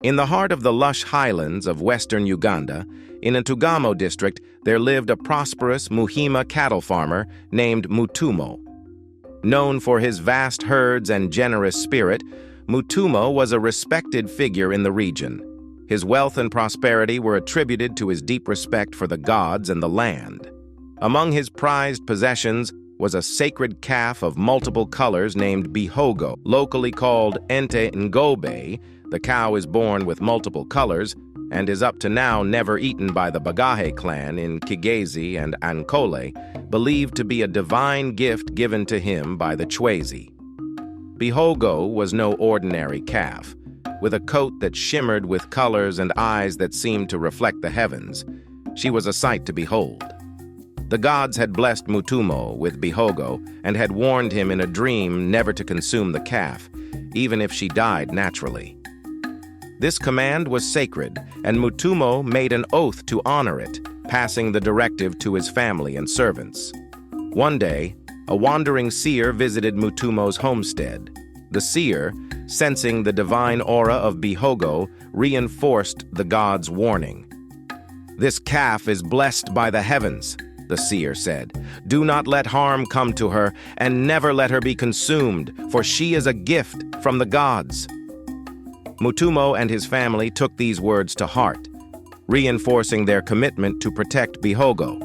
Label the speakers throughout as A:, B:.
A: In the heart of the lush highlands of western Uganda, in a Tugamo district, there lived a prosperous Muhima cattle farmer named Mutuumo. Known for his vast herds and generous spirit, Mutuumo was a respected figure in the region. His wealth and prosperity were attributed to his deep respect for the gods and the land. Among his prized possessions was a sacred calf of multiple colors named Bihogo, locally called Ente Ngobe. The cow is born with multiple colors and is up to now never eaten by the Bagahe clan in Kigezi and Ankole, believed to be a divine gift given to him by the Chwezi. Bihogo was no ordinary calf. With a coat that shimmered with colors and eyes that seemed to reflect the heavens, she was a sight to behold. The gods had blessed Mutuumo with Bihogo and had warned him in a dream never to consume the calf, even if she died naturally. This command was sacred, and Mutuumo made an oath to honor it, passing the directive to his family and servants. One day, a wandering seer visited Mutuumo's homestead. The seer, sensing the divine aura of Bihogo, reinforced the god's warning. "This calf is blessed by the heavens," the seer said. "Do not let harm come to her, and never let her be consumed, for she is a gift from the gods." Mutuumo and his family took these words to heart, reinforcing their commitment to protect Bihogo.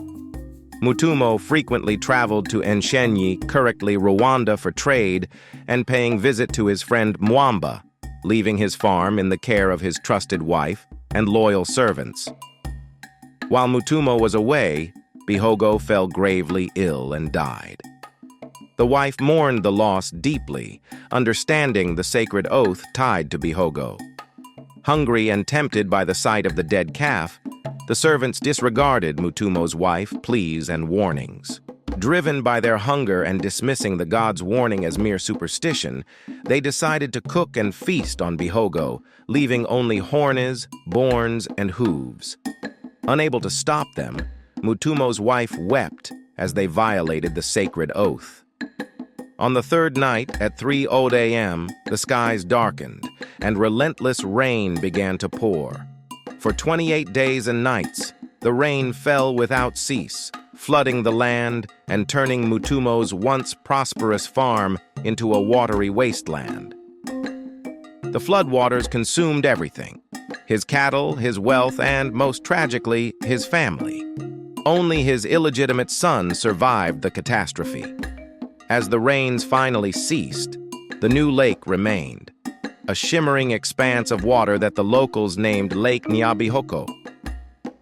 A: Mutuumo frequently traveled to Enshenyi, currently Rwanda, for trade and paying visit to his friend Mwamba, leaving his farm in the care of his trusted wife and loyal servants. While Mutuumo was away, Bihogo fell gravely ill and died. The wife mourned the loss deeply, understanding the sacred oath tied to Bihogo. Hungry and tempted by the sight of the dead calf, the servants disregarded Mutuumo's wife's pleas and warnings. Driven by their hunger and dismissing the god's warning as mere superstition, they decided to cook and feast on Bihogo, leaving only horns, borns, and hooves. Unable to stop them, Mutuumo's wife wept as they violated the sacred oath. On the third night, at 3 a.m., the skies darkened, and relentless rain began to pour. For 28 days and nights, the rain fell without cease, flooding the land and turning Mutuumo's once prosperous farm into a watery wasteland. The floodwaters consumed everything: his cattle, his wealth, and, most tragically, his family. Only his illegitimate son survived the catastrophe. As the rains finally ceased, the new lake remained, a shimmering expanse of water that the locals named Lake Nyabihoko.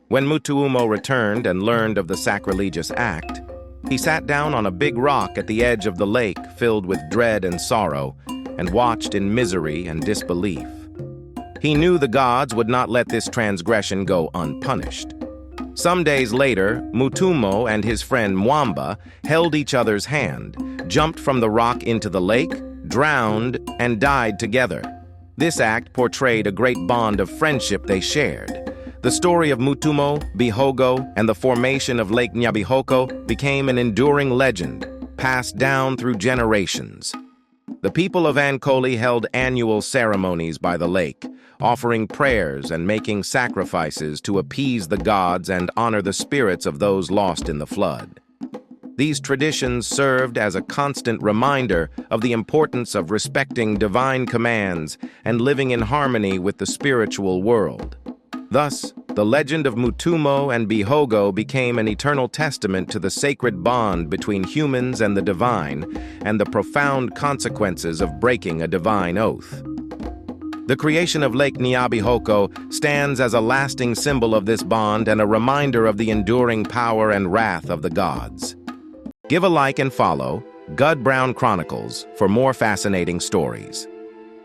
A: When Mutuumo returned and learned of the sacrilegious act, he sat down on a big rock at the edge of the lake filled with dread and sorrow and watched in misery and disbelief. He knew the gods would not let this transgression go unpunished. Some days later, Mutuumo and his friend Mwamba held each other's hand, jumped from the rock into the lake, drowned, and died together. This act portrayed a great bond of friendship they shared. The story of Mutuumo, Bihogo, and the formation of Lake Nyabihoko became an enduring legend, passed down through generations. The people of Ankole held annual ceremonies by the lake, offering prayers and making sacrifices to appease the gods and honor the spirits of those lost in the flood. These traditions served as a constant reminder of the importance of respecting divine commands and living in harmony with the spiritual world. Thus, the legend of Mutuumo and Bihogo became an eternal testament to the sacred bond between humans and the divine and the profound consequences of breaking a divine oath. The creation of Lake Nyabihoko stands as a lasting symbol of this bond and a reminder of the enduring power and wrath of the gods. Give a like and follow God Brown Chronicles for more fascinating stories.